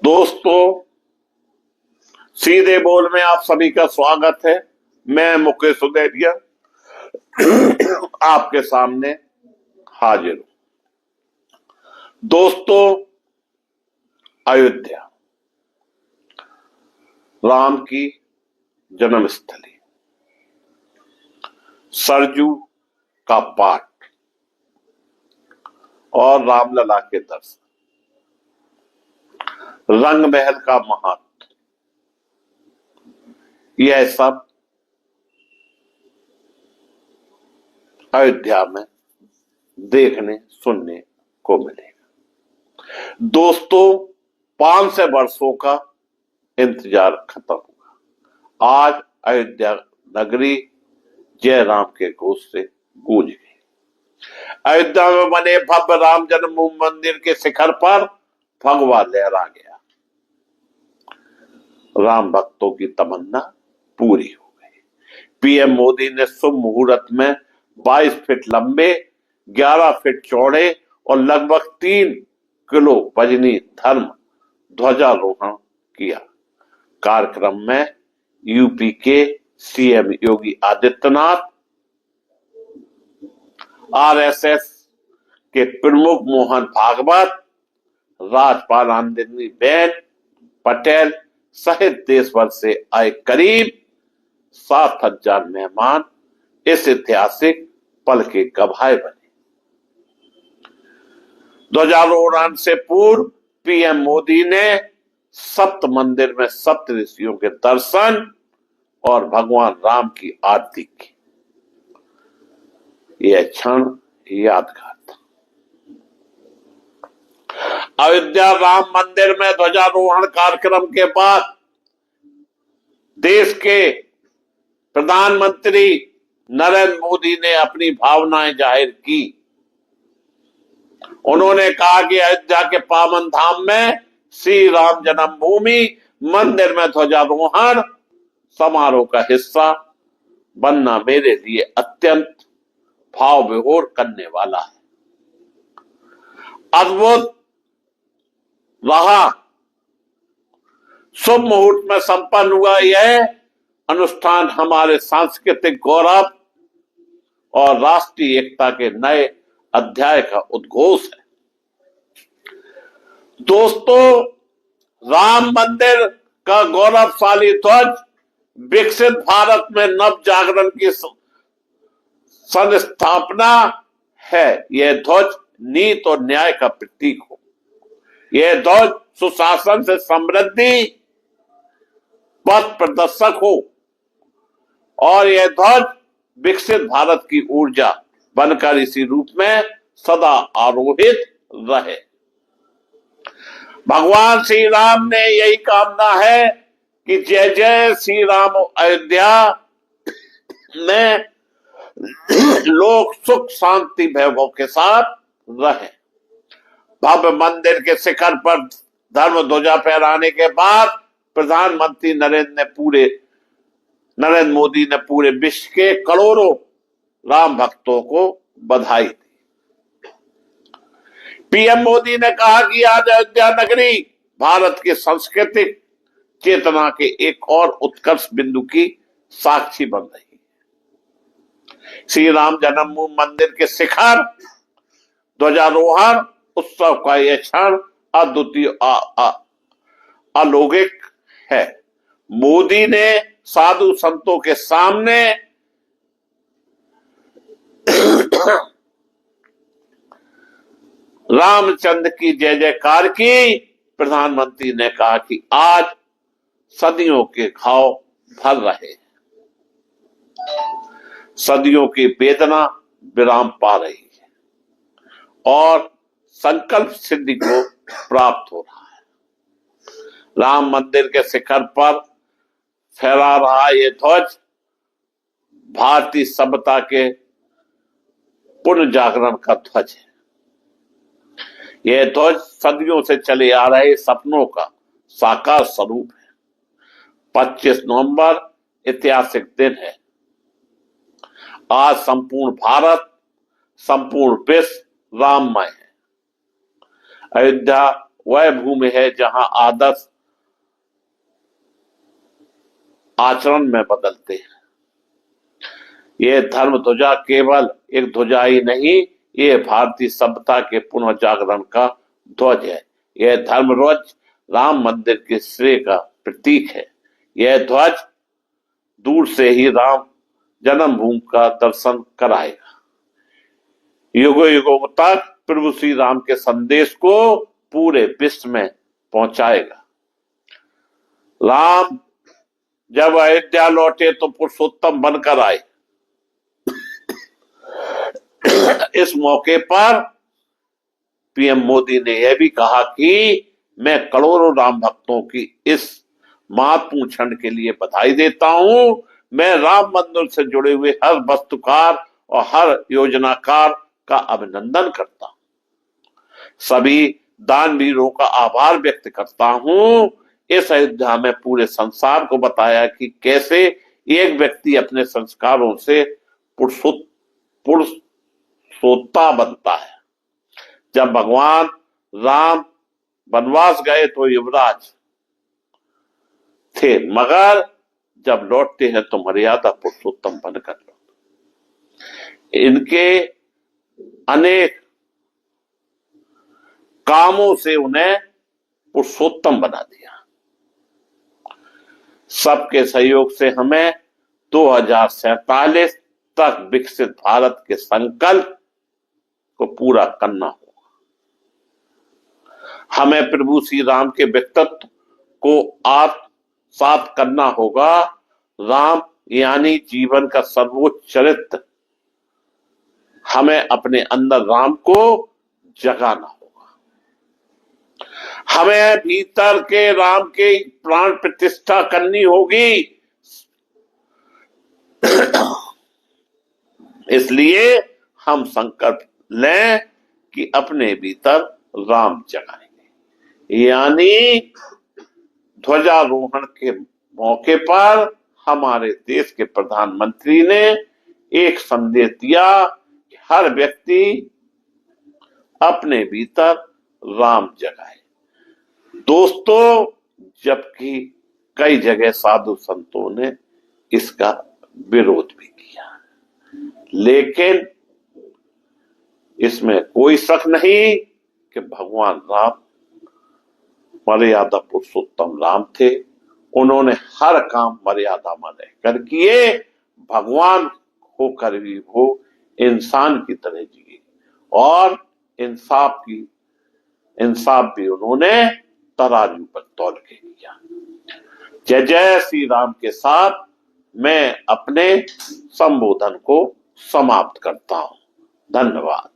दोस्तों, सीधे बोल में आप सभी का स्वागत है। मैं मुकेश सुदेरिया आपके सामने हाजिर हूं। दोस्तों, अयोध्या राम की जन्मस्थली, सरजू का पाठ और रामलला के दर्शन, रंग महल का महत्व, यह सब अयोध्या में देखने सुनने को मिलेगा। दोस्तों, 500 वर्षों का इंतजार खत्म हुआ। आज अयोध्या नगरी जय राम के घोष से गूंज गई। अयोध्या में बने भव्य राम जन्मभूमि मंदिर के शिखर पर भगवा लहरा गया। राम भक्तों की तमन्ना पूरी हो गई। पीएम मोदी ने शुभ मुहूर्त में 22 फीट लंबे, 11 फीट चौड़े और लगभग 3 किलो वजनी धर्म ध्वजारोहण किया। कार्यक्रम में यूपी के सीएम योगी आदित्यनाथ, आरएसएस के प्रमुख मोहन भागवत, राज्यपाल आनंदीबेन पटेल सहित देश भर से आए करीब 7,000 मेहमान इस ऐतिहासिक पल के गवाह बने। ध्वजारोहण से पूर्व पीएम मोदी ने सप्त मंदिर में सप्त ऋषियों के दर्शन और भगवान राम की आरती की। यह क्षण यादगार था। अयोध्या राम मंदिर में ध्वजारोहण कार्यक्रम के बाद देश के प्रधानमंत्री नरेंद्र मोदी ने अपनी भावनाएं जाहिर की। उन्होंने कहा कि अयोध्या के पावन धाम में श्री राम जन्मभूमि मंदिर में ध्वजारोहण समारोह का हिस्सा बनना मेरे लिए अत्यंत भाव विभोर करने वाला है। अद्भुत रहा। शुभ मुहूर्त में संपन्न हुआ यह अनुष्ठान हमारे सांस्कृतिक गौरव और राष्ट्रीय एकता के नए अध्याय का उद्घोष है। दोस्तों, राम मंदिर का गौरवशाली ध्वज विकसित भारत में नव जागरण की संस्थापना है। यह ध्वज नीति और न्याय का प्रतीक हो। यह ध्वज सुशासन से समृद्धि पथ प्रदर्शक हो और यह ध्वज विकसित भारत की ऊर्जा बनकर इसी रूप में सदा आरोहित रहे। भगवान श्री राम ने यही कामना है कि जय जय श्री राम अयोध्या में लोग सुख शांति वैभव के साथ रहे। भव्य मंदिर के शिखर पर धर्म ध्वजा फहराने के बाद प्रधानमंत्री नरेंद्र मोदी ने पूरे विश्व के करोड़ों राम भक्तों को बधाई दी। पीएम मोदी ने कहा कि आज अयोध्या नगरी भारत के सांस्कृतिक चेतना के एक और उत्कर्ष बिंदु की साक्षी बन रही है। श्री राम जन्मभूमि मंदिर के शिखर ध्वजारोहण उत्सव का यह क्षण अद्वितीय अलौकिक है। मोदी ने साधु संतों के सामने रामचंद्र की जय जयकार की। प्रधानमंत्री ने कहा कि आज सदियों के घाव भर रहे, सदियों की वेदना विराम पा रही है और संकल्प सिद्धि को प्राप्त हो रहा है। राम मंदिर के शिखर पर फहरा रहा यह ध्वज भारतीय सभ्यता के पुनर्जागरण का ध्वज है। यह ध्वज सदियों से चले आ रहे सपनों का साकार स्वरूप है। 25 नवंबर ऐतिहासिक दिन है। आज संपूर्ण भारत, संपूर्ण विश्व राममय है। अयोध्या वह भूमि है जहां आदर्श आचरण में बदलते हैं। यह धर्म ध्वजा केवल एक ध्वजा ही नहीं, ये भारतीय सभ्यता के पुनर्जागरण का ध्वज है। यह धर्म ध्वज राम मंदिर के श्रेय का प्रतीक है। यह ध्वज दूर से ही राम जन्मभूमि का दर्शन कराएगा, युगों युगों तक प्रभु श्री राम के संदेश को पूरे विश्व में पहुंचाएगा। राम जब अयोध्या लौटे तो पुरुषोत्तम बनकर आए। इस मौके पर पीएम मोदी ने यह भी कहा कि मैं करोड़ों राम भक्तों की इस महत्वपूर्ण क्षण के लिए बधाई देता हूं। मैं राम मंदिर से जुड़े हुए हर वास्तुकार और हर योजनाकार का अभिनंदन करता हूं। सभी दानवीरों का आभार व्यक्त करता हूं। इस अयोध्या में पूरे संसार को बताया कि कैसे एक व्यक्ति अपने संस्कारों से पुरुषोत्ता बनता है। जब भगवान राम वनवास गए तो युवराज थे, मगर जब लौटते हैं तो मर्यादा पुरुषोत्तम बनकर लौटते। इनके अनेक कामों से उन्हें पुरुषोत्तम बना दिया। सबके सहयोग से हमें 2047 तक विकसित भारत के संकल्प को पूरा करना होगा। हमें प्रभु श्री राम के व्यक्तित्व को आत्मसात करना होगा। राम यानी जीवन का सर्वोच्च चरित्र। हमें अपने अंदर राम को जगाना होगा। हमें भीतर के राम के प्राण प्रतिष्ठा करनी होगी। इसलिए हम संकल्प लें कि अपने भीतर राम जगाएंगे। यानी ध्वजारोहण के मौके पर हमारे देश के प्रधानमंत्री ने एक संदेश दिया कि हर व्यक्ति अपने भीतर राम जगाए। दोस्तों, जबकि कई जगह साधु संतों ने इसका विरोध भी किया, लेकिन इसमें कोई शक नहीं कि भगवान राम मर्यादा पुरुषोत्तम राम थे। उन्होंने हर काम मर्यादा में रहकर किए। भगवान होकर भी वो इंसान की तरह जिए और इंसाफ भी उन्होंने तराजू पर तौल के किया। जय जय श्री राम के साथ मैं अपने संबोधन को समाप्त करता हूं। धन्यवाद।